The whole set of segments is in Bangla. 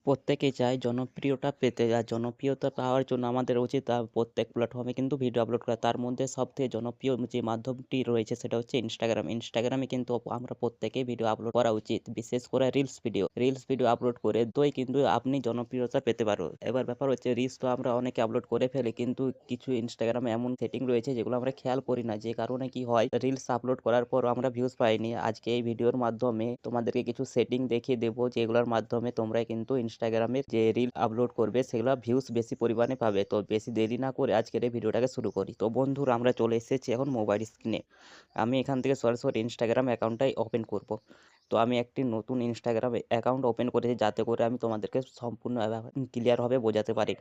প্রত্যেকেই চায় জনপ্রিয়তা পেতে। আর জনপ্রিয়তা পাওয়ার জন্য আমাদের উচিত প্রত্যেক প্ল্যাটফর্মে কিন্তু ভিডিও আপলোড করা। তার মধ্যে সবথেকে জনপ্রিয় যে মাধ্যমটি রয়েছে সেটা হচ্ছে ইনস্টাগ্রাম। ইনস্টাগ্রামে কিন্তু আমরা প্রত্যেকেই ভিডিও আপলোড করা উচিত। বিশেষ করে reels video. Reels video upload করে তোই কিন্তু আপনি জনপ্রিয়তা পেতে পারো। এবার ব্যাপার হচ্ছে রিলস তো আমরা অনেকে আপলোড করে ফেলি, কিন্তু কিছু ইনস্টাগ্রামে এমন সেটিং রয়েছে যেগুলো আমরা খেয়াল করি না, যে কারণে কি হয় রিলস আপলোড করার পর আমরা ভিউজ পাইনি। আজকে এই ভিডিওর মাধ্যমে তোমাদেরকে কিছু সেটিং দেখিয়ে দেবো, যেগুলোর মাধ্যমে তোমরা কিন্তু ইনস্টাগ্রামের যে রিল আপলোড করবে সেগুলো ভিউজ বেশি পরিমাণে পাবে। তো বেশি দেরি না করে আজকের এই ভিডিওটাকে শুরু করি। তো বন্ধুরা, আমরা চলে এসেছি এখন মোবাইল স্ক্রিনে। আমি এখান থেকে সরাসরি ইনস্টাগ্রাম অ্যাকাউন্টটাই ওপেন করব। তো আমি একটি নতুন ইনস্টাগ্রাম অ্যাকাউন্ট ওপেন করেছি, যাতে করে আমি তোমাদেরকে সম্পূর্ণ ক্লিয়ারভাবে বোঝাতে পারি।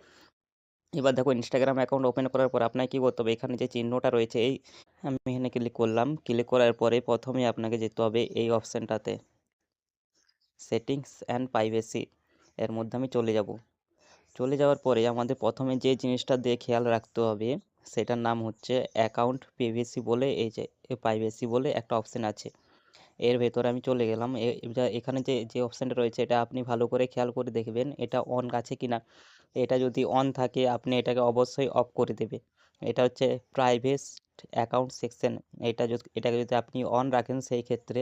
এবার দেখো, ইনস্টাগ্রাম অ্যাকাউন্ট ওপেন করার পর আপনাকে কী করতে হবে, এখানে যে চিহ্নটা রয়েছে এই আমি এখানে ক্লিক করলাম। ক্লিক করার পরে প্রথমে আপনাকে যেতে হবে এই অপশানটাতে, সেটিংস অ্যান্ড প্রাইভেসি। এর মধ্যে আমি চলে যাব। চলে যাওয়ার পরে আমাদের প্রথমে যে জিনিসটা দিয়ে খেয়াল রাখতে হবে সেটার নাম হচ্ছে অ্যাকাউন্ট প্রাইভেসি বলে, এই যে প্রাইভেসি বলে একটা অপশান আছে। এর ভেতরে আমি চলে গেলাম। এখানে যে যে অপশানটা রয়েছে এটা আপনি ভালো করে খেয়াল করে দেখবেন এটা অন আছে কিনা। এটা যদি অন থাকে আপনি এটাকে অবশ্যই অফ করে দেবে। এটা হচ্ছে প্রাইভেট অ্যাকাউন্ট সেকশন। এটাকে যদি আপনি অন রাখেন, সেই ক্ষেত্রে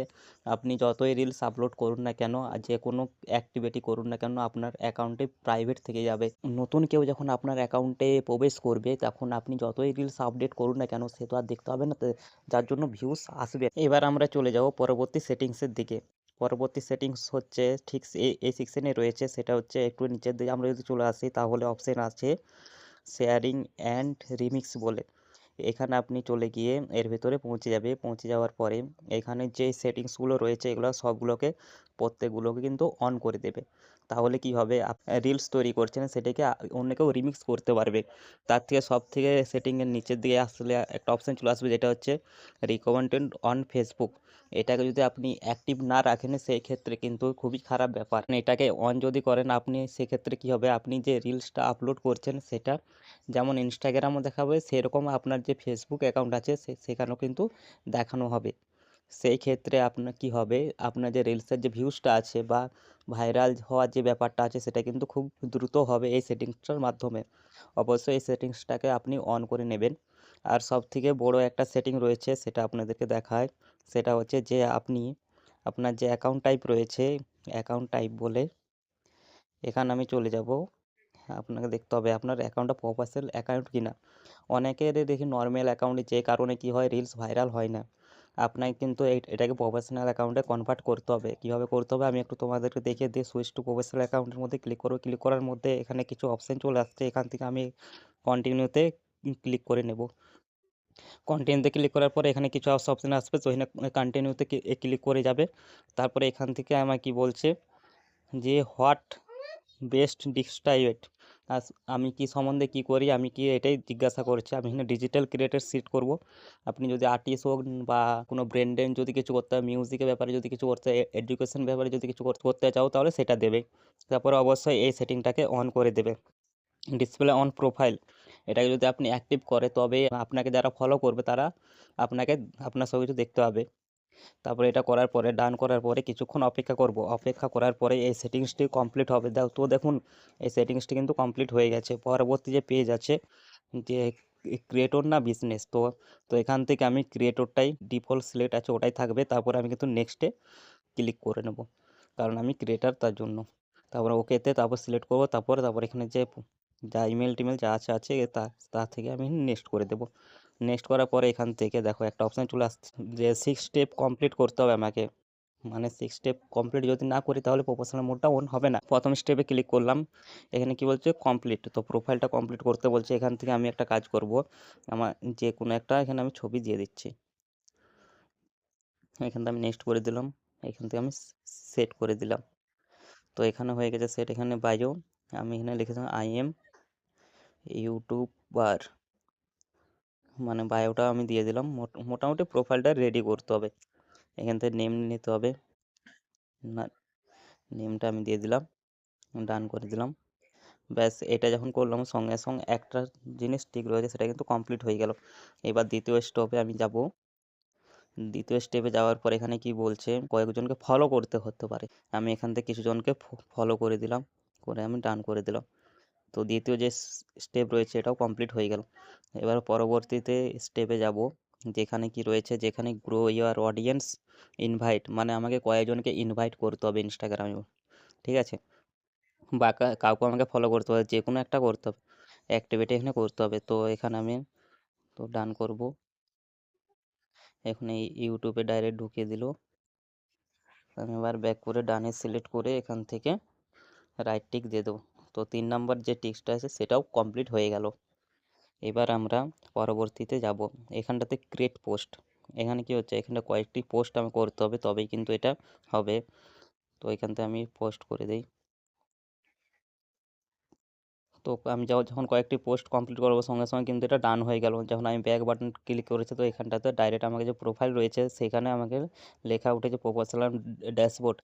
আপনি যতই রিলস আপলোড করুন না কেন আর যে কোনো অ্যাক্টিভিটি করুন না কেন আপনার অ্যাকাউন্টে প্রাইভেট থেকে যাবে। নতুন কেউ যখন আপনার অ্যাকাউন্টে প্রবেশ করবে তখন আপনি যতই রিলস আপডেট করুন না কেন সে তো আর দেখতে হবে না, যার জন্য ভিউস আসবে। এবার আমরা চলে যাব পরবর্তী সেটিংসের দিকে। পরবর্তী সেটিংস হচ্ছে ঠিক এই সেকশনে রয়েছে, সেটা হচ্ছে একটু নিচের দিকে আমরা যদি চলে আসি তাহলে অপশান আছে শেয়ারিং অ্যান্ড রিমিক্স বলে। এখানে আপনি চলে গিয়ে এর ভেতরে পৌঁছে যাবে। পৌঁছে যাওয়ার পরে এখানে যে সেটিংসগুলো রয়েছে এগুলো সবগুলোকে প্রত্যেকগুলোকে কিন্তু অন করে দেবে। তাহলে কি হবে, রিলস তৈরি করছেন সেটাকে অন্য কেউ রিমিক্স করতে পারবে। তার থেকে সবথেকে সেটিংয়ের নিচের দিকে আসলে একটা অপশান চলে আসবে, যেটা হচ্ছে রিকমেন্ডেড অন ফেসবুক। এটাকে যদি আপনি অ্যাক্টিভ না রাখেন সেই ক্ষেত্রে কিন্তু খুবই খারাপ ব্যাপার। এটাকে অন যদি করেন আপনি, সেক্ষেত্রে কি হবে, আপনি যে রিলসটা আপলোড করছেন সেটা যেমন ইনস্টাগ্রামও দেখাবে সেরকম আপনার যে ফেসবুক অ্যাকাউন্ট আছে সেখানেও কিন্তু দেখানো হবে। সেই ক্ষেত্রে আপনার কি হবে, আপনার যে রিলসের যে ভিউজটা আছে বা ভাইরাল হওয়ার যে ব্যাপারটা আছে সেটা কিন্তু খুব দ্রুত হবে এই সেটিংসটার মাধ্যমে। অবশ্যই এই সেটিংসটাকে আপনি অন করে নেবেন। আর সবথেকে বড় একটা সেটিং রয়েছে সেটা আপনাদেরকে দেখায়, সেটা হচ্ছে যে আপনি আপনার যে অ্যাকাউন্ট টাইপ রয়েছে, অ্যাকাউন্ট টাইপ বলে এখানে আমি চলে যাব। আপনাকে দেখতে হবে আপনার অ্যাকাউন্টটা প্রফেশনাল অ্যাকাউন্ট কিনা। অনেকেরই দেখি নর্মাল অ্যাকাউন্টে, যে কারণে কি হয় রিলস ভাইরাল হয় না। আপনাকে কিন্তু এটাকে প্রফেশনাল অ্যাকাউন্টে কনভার্ট করতে হবে। কীভাবে করতে হবে আমি একটু তোমাদেরকে দেখিয়ে দিই। সুইচ টু প্রফেশনাল অ্যাকাউন্টের মধ্যে ক্লিক করো। ক্লিক করার মধ্যে এখানে কিছু অপশান চলে আসছে, এখান থেকে আমি কন্টিনিউতে ক্লিক করে নেব। কন্টিনিউতে ক্লিক করার পরে এখানে কিছু অপশান আসবে, তো এখানে কন্টিনিউতে ক্লিক করে যাবে। তারপরে এখান থেকে আমার কি বলছে যে হোয়াট বেস্ট ডিস্ট্রাইবেট, আমি কি সম্বন্ধে কি করি, আমি কি এটাই জিজ্ঞাসা করছে। আমি এখানে ডিজিটাল ক্রিয়েটর সিট করব। আপনি যদি আর্টিস্ট হোক বা কোনো ব্র্যান্ডের যদি কিছু করতে হয়, মিউজিকের ব্যাপারে যদি কিছু করতে হয়, এডুকেশন ব্যাপারে যদি কিছু করতে চাও তাহলে সেটা দেবে। তারপরে অবশ্যই এই সেটিংটাকে অন করে দেবে। ডিসপ্লে অন প্রোফাইল, এটাকে যদি আপনি অ্যাক্টিভ করে তবে আপনাকে যারা ফলো করবে তারা আপনার সব কিছু দেখতে পাবে। তারপরে এটা করার পরে ডান করার পরে কিছুক্ষণ অপেক্ষা করব। অপেক্ষা করার পরে এই সেটিংসটি কমপ্লিট হবে। তো দেখুন এই সেটিংসটি কিন্তু কমপ্লিট হয়ে গেছে। পরবর্তী যে পেজ আছে যে ক্রিয়েটর না বিজনেস, তো এখান থেকে আমি ক্রিয়েটরটাই ডিফল্ট সিলেক্ট আছে ওটাই থাকবে। তারপরে আমি কিন্তু নেক্সটে ক্লিক করে নেব, কারণ আমি ক্রিয়েটার তার জন্য। তারপরে ওকেতে তারপর সিলেক্ট করব। তারপর এখানে যে যা ইমেল টিমেল যা আছে তা থেকে আমি নেক্সট করে দেবো। নেক্সট করার পরে এখান থেকে দেখো একটা অপশান চলে আসছে যে 6 স্টেপ কমপ্লিট করতে হবে আমাকে। মানে 6 স্টেপ কমপ্লিট যদি না করি তাহলে প্রফেশনাল মোডটা অন হবে না। প্রথম স্টেপে ক্লিক করলাম, এখানে কি বলছে কমপ্লিট, তো প্রোফাইলটা কমপ্লিট করতে বলছে। এখান থেকে আমি একটা কাজ করব, আমার যে কোনো একটা এখানে আমি ছবি দিয়ে দিচ্ছি। এখান থেকে আমি নেক্সট করে দিলাম। এখান থেকে আমি সেট করে দিলাম। তো এখানে হয়ে গেছে সেট। এখানে বায়ো আমি এখানে লিখেছিলাম আই এম ইউটিউবার, মানে বায়োটা আমি দিয়ে দিলাম। মোটামুটি প্রোফাইলটা রেডি করতে হবে। এখান থেকে নেম নিতে হবে, না নেমটা আমি দিয়ে দিলাম, ডান করে দিলাম। ব্যাস, এটা যখন করলাম সঙ্গে সঙ্গে একটা জিনিস ঠিক রয়েছে, সেটা কিন্তু কমপ্লিট হয়ে গেল। এবার দ্বিতীয় স্টেপে আমি যাব। দ্বিতীয় স্টেপে যাওয়ার পর এখানে কি বলছে কয়েকজনকে ফলো করতে হতে পারে। আমি এখান থেকে কিছু জনকে ফলো করে দিলাম। করে আমি ডান করে দিলাম। তো দ্বিতীয় যে স্টেপ রয়েছে এটাও কমপ্লিট হয়ে গেল। এবার পরবর্তীতে স্টেপে যাব, যেখানে কি রয়েছে, যেখানে গ্রো ইওর অডিয়েন্স ইনভাইট, মানে আমাকে কয়েকজনকে ইনভাইট করতে হবে ইনস্টাগ্রামে, ঠিক আছে, বা কাউকে আমাকে ফলো করতে হবে, যে কোনো একটা করতে হবে, অ্যাক্টিভিটি এখানে করতে হবে। তো এখানে আমি তো ডান করব। এখানে ইউটিউবে ডাইরেক্ট ঢুকিয়ে দিল। আমি এবার ব্যাক করে ডানে সিলেক্ট করে এখান থেকে রাইট টিক দিয়ে দেবো। তো 3 নাম্বার যে টিক্সটা আছে সেটাও কমপ্লিট হয়ে গেল। এবার আমরা পরবর্তীতে যাব, এখানটাতে ক্রিয়েট পোস্ট। এখানে কি হচ্ছে, এখানে কয়েকটি পোস্ট আমি করতে হবে, তবেই কিন্তু এটা হবে। তো এখান থেকে আমি পোস্ট করে দিই। তো আমি যখন কয়েকটি পোস্ট কমপ্লিট করবো সঙ্গে সঙ্গে কিন্তু এটা ডান হয়ে গেল। যখন আমি ব্যাক বাটন ক্লিক করেছি তো এখানটাতে ডাইরেক্ট আমাকে যে প্রোফাইল রয়েছে সেখানে আমাকে লেখা উঠেছে প্রফেশনাল ড্যাশবোর্ড।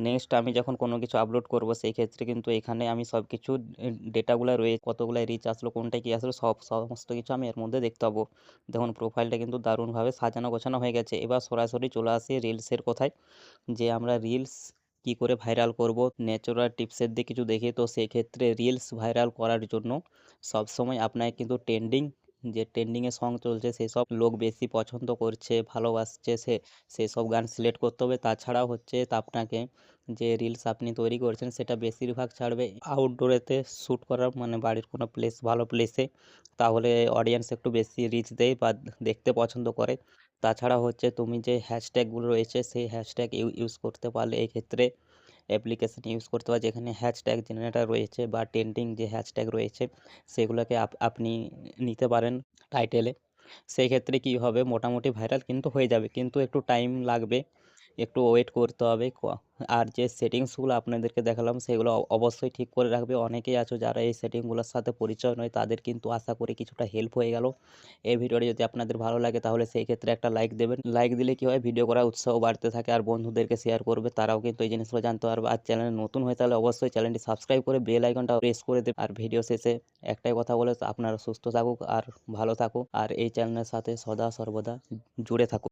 নেক্সট আমি যখন কোনো কিছু আপলোড করব সেই ক্ষেত্রে কিন্তু এখানে আমি সব কিছু ডেটাগুলো রয়েছে, কতগুলো রিচ আসলো, কোনটায় কী আসলো, সমস্ত কিছু আমি এর মধ্যে দেখতে পাবো। দেখুন প্রোফাইলটা কিন্তু দারুণভাবে সাজানো গোছানো হয়ে গেছে। এবার সরাসরি চলে আসি রিলসের কথায়, যে আমরা রিলস কি করে ভাইরাল করব, ন্যাচারাল টিপসের দিয়ে কিছু দেখি। তো সেই ক্ষেত্রে রিলস ভাইরাল করার জন্য সবসময় আপনাকে কিন্তু যে ট্রেন্ডিংয়ে সং চলছে সেসব লোক বেশি পছন্দ করছে, ভালোবাসছে, সেসব গান সিলেক্ট করতে হবে। তাছাড়াও হচ্ছে তা আপনাকে যে রিলস আপনি তৈরি করছেন সেটা বেশিরভাগ ছাড়বে আউটডোরেতে শ্যুট করার, মানে বাড়ির কোনো প্লেস, ভালো প্লেসে, তাহলে অডিয়েন্স একটু বেশি রিচ দেয় বা দেখতে পছন্দ করে। তাছাড়া হচ্ছে তুমি যে হ্যাশট্যাগুলো রয়েছে সেই হ্যাশট্যাগ ইউজ করতে পারলে এই ক্ষেত্রে অ্যাপ্লিকেশান ইউজ করতে পারে, যেখানে হ্যাশট্যাগ জেনারেটর রয়েছে বা ট্রেন্ডিং যে হ্যাশট্যাগ রয়েছে সেগুলোকে আপনি নিতে পারেন টাইটেলে। সেই ক্ষেত্রে কী হবে, মোটামুটি ভাইরাল কিন্তু হয়ে যাবে, কিন্তু একটু টাইম লাগবে, একটু ওয়েট করতে হবে। আর যে সেটিংসগুলো আপনাদেরকে দেখালাম সেগুলো অবশ্যই ঠিক করে রাখবে। অনেকেই আছো যারা এই সেটিংগুলোর সাথে পরিচয় নয়, তাদের কিন্তু আশা করি কিছুটা হেল্প হয়ে গেল। এই ভিডিওটি যদি আপনাদের ভালো লাগে তাহলে সেই ক্ষেত্রে একটা লাইক দেবেন। লাইক দিলে কী হয়, ভিডিও করার উৎসাহ বাড়তে থাকে, আর বন্ধুদেরকে শেয়ার করবে, তারাও কিন্তু এই জিনিসগুলো জানতে পারবে। আর চ্যানেলে নতুন হয়ে তাহলে অবশ্যই চ্যানেলটি সাবস্ক্রাইব করে বেল আইকনটা প্রেস করে দেবে। আর ভিডিও শেষে একটাই কথা বলে, আপনারা সুস্থ থাকুক আর ভালো থাকুক, আর এই চ্যানেলের সাথে সদা সর্বদা জুড়ে থাকুক।